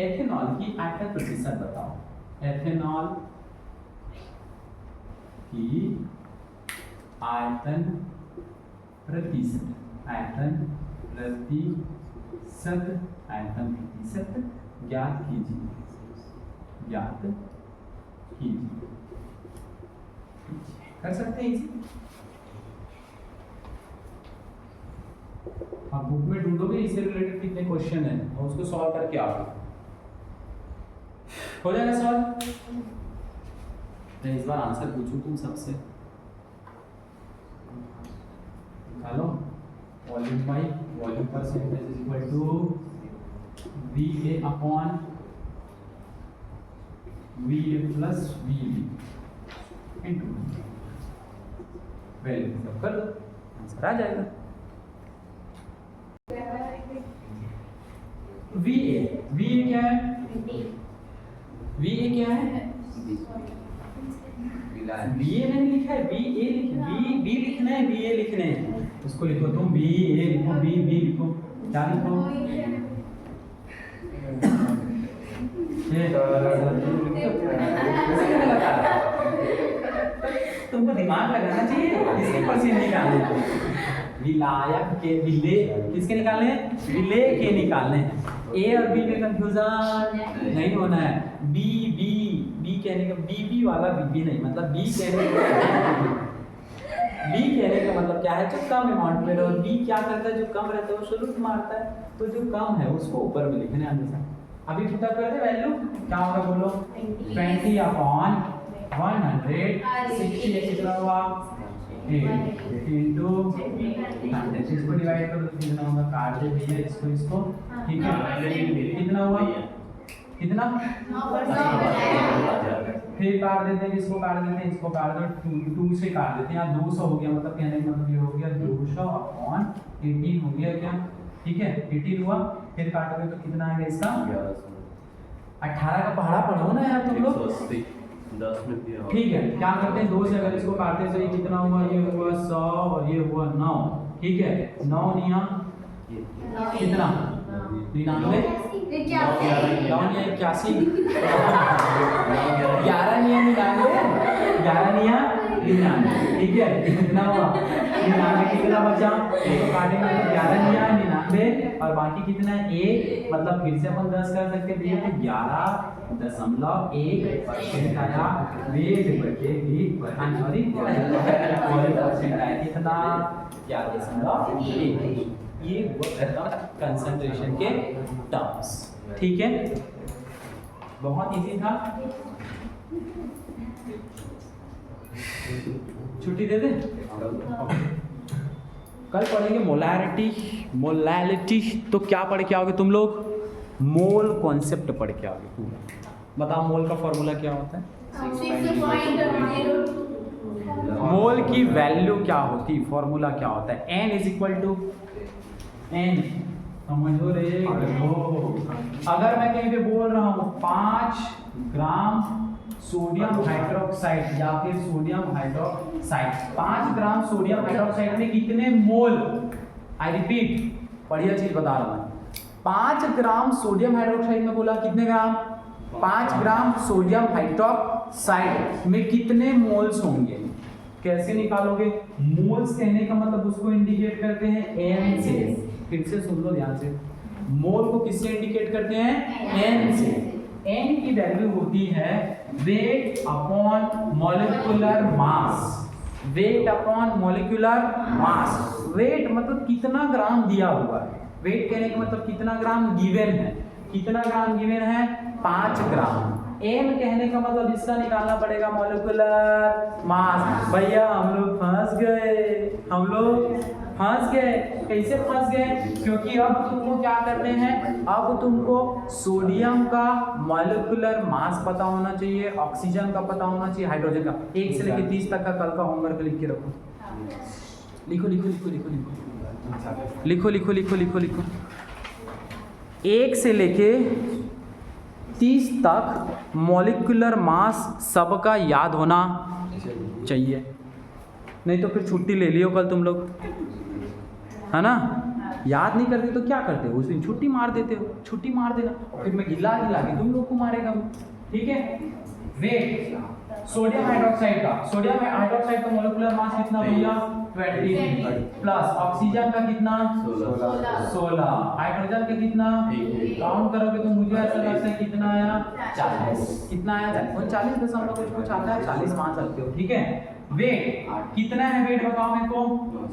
एथेनॉल की आयतन प्रतिशत बताओ, एथेनॉल की आयतन प्रतिशत ज्ञात कीजिए। कर सकते हैं इसी, आप बुक में ढूंढोगे इससे रिलेटेड कितने क्वेश्चन है और उसको सॉल्व करके आओगे, हो जाएगा सॉल्व। मैं इस बार आंसर पूछूं तुम सबसे, hello, volume by volume percentage is equal to VA upon VA plus VB into value सब कर दो, आंसर आ जाएगा। VA क्या है, VA क्या है, BA नहीं लिखा है, B लिखना है, BA लिखना है, उसको लिखो तुम, BA लिखो, B लिखो, क्या लिखो, तुमको दिमाग लगाना चाहिए, इसके परसेंट निकालने, विलायक के विले किसके निकालने हैं, विले के निकालने हैं। A और B में कंफ्यूजन नहीं होना है, B कहने का BB वाला BB नहीं, मतलब B कहने का मतलब क्या है, जो कम अमाउंट में, और B क्या करता है, जो कम रहता है वो सॉल्यूट मारता है, तो जो कम है उसको ऊपर में लिखना है हमेशा। अभी पुटअप करते वैल्यू क्या होगा बोलो, 20 अपॉन 160 कितना हुआ, 8 इनटू 100, इसको डिवाइड कर दो, कितना होगा, काट दे भैया इसको, ठीक है, कितना हुआ, कितना, फिर काट देते हैं, इसको काट देते हैं, इसको काट दो, 2 से काट देते हैं, 200 हो गया, मतलब कहने का मतलब ये हो गया 200 अपॉन 18 हो गया क्या, ठीक है, 18 हुआ, फिर काटोगे तो कितना आएगा इसका, 18 का पहाड़ा पढ़ो ना यार तुम लोग, 10 में दिया, ठीक है। क्या करते हैं, 2 से अगर इसको काटते हैं तो ये कितना हुआ, ये हुआ 100 और ये हुआ 9, ठीक है, 9 निया कितना, 99, 81, 11 निया 99, ठीक है, कितना हुआ 99, कितना बचा, इसको काटेंगे तो 11 निया 99 और बाकी कितना है 1, मतलब फिर से अपन 10 कर सकते हैं, 11.1% आया, वेट बचेगी, सॉरी परसेंट आया कितना, 11.1, ये हुआ कंसंट्रेशन के टर्म्स, ठीक है, बहुत इजी था। छुट्टी दे दे, कल पढ़ेंगे मोलैलिटी, तो क्या पढ़ के आओगे तुम लोग, मोल कॉन्सेप्ट पढ़ के आओगे पूरा। बताओ मोल का फॉर्मूला क्या होता है, मोल की वैल्यू क्या होती है, फॉर्मूला क्या होता है, N is equal to N, समझो रे, अगर मैं कहीं पे बोल रहा हूँ 5 ग्राम सोडियम हाइड्रोक्साइड या फिर sodium hydroxide, 5 gram sodium hydroxide में कितने मोल, आई रिपीट बढ़िया चीज बता रहा हूँ। 5 ग्राम सोडियम हाइड्रोक्साइड में बोला कितने ग्राम? 5 ग्राम सोडियम हाइड्रोक्साइड में कितने मोल्स होंगे? कैसे निकालोगे? मोल्स कहने का मतलब उसको इंडिकेट करते हैं एन से। फिर से सुन लो ध्यान से, मोल को किससे इंडिकेट करते हैं? एन से। एन की वैल्यू होती है weight upon molecular mass. Weight upon molecular mass. Weight मतलब कितना ग्राम दिया हुआ है। वेट कहने का मतलब कितना ग्राम गिवन है। कितना ग्राम गिवन है? 5 ग्राम। एम कहने का मतलब इसका निकालना पड़ेगा मॉलिक्यूलर मास। भैया हम लोग फंस गए, हम लोग फंस गए। कैसे फंस गए? क्योंकि अब तुमको क्या करते हैं, अब तुमको सोडियम का मॉलिक्यूलर मास पता होना चाहिए, ऑक्सीजन का पता होना चाहिए, हाइड्रोजन का। 1 से लेकर 30 तक का कल का होमवर्क लिख के रखो। लिखो लिखो लिखो लिखो लिखो लिखो लिखो लिखो लिखो 1 से लेके 30 तक मॉलिक्यूलर मास सबका याद होना चाहिए, नहीं तो फिर छुट्टी ले लियो कल तुम लोग, है ना। याद नहीं करते तो क्या करते हो? उस दिन छुट्टी मार देते हो। छुट्टी मार देना और फिर मैं गिला गिला के तुम लोग को मारेगा। ठीक है। वेट सोडियम हाइड्रोक्साइड का, सोडियम हाइड्रोक्साइड का मॉलिक्यूलर मास कितना भैया? 20 प्लस ऑक्सीजन का कितना? 16। हाइड्रोजन का कितना? काउंट करोगे तो मुझे ऐसा लगता है कितना आया? 40। कितना आया? 39 कुछ आता है, 40 मान सकते हो। ठीक है। वेट कितना है? वेट बताओ मेरे को।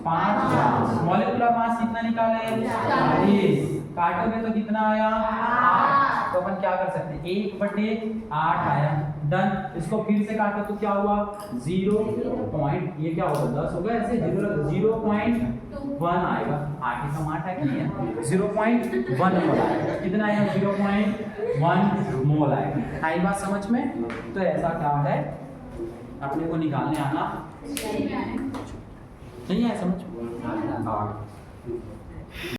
5 ग्राम। मॉलिक्यूलर मास कितना निकाले? 40। काटोगे तो कितना आया? 8। तो अपन क्या कर सकते हैं? 1/8 आया। डन। इसको फिर से काटो तो क्या हुआ? 0. ये क्या होगा? 10 होगा। ऐसे 0.1 आएगा। 8 ही कम 8 है कि नहीं है? 0.1 मोल आएगा। कितना आएगा? 0.1 मोल आएगा। आई बात समझ में? तो ऐसा क्या है, अपने को निकालने आना नहीं है समझ में?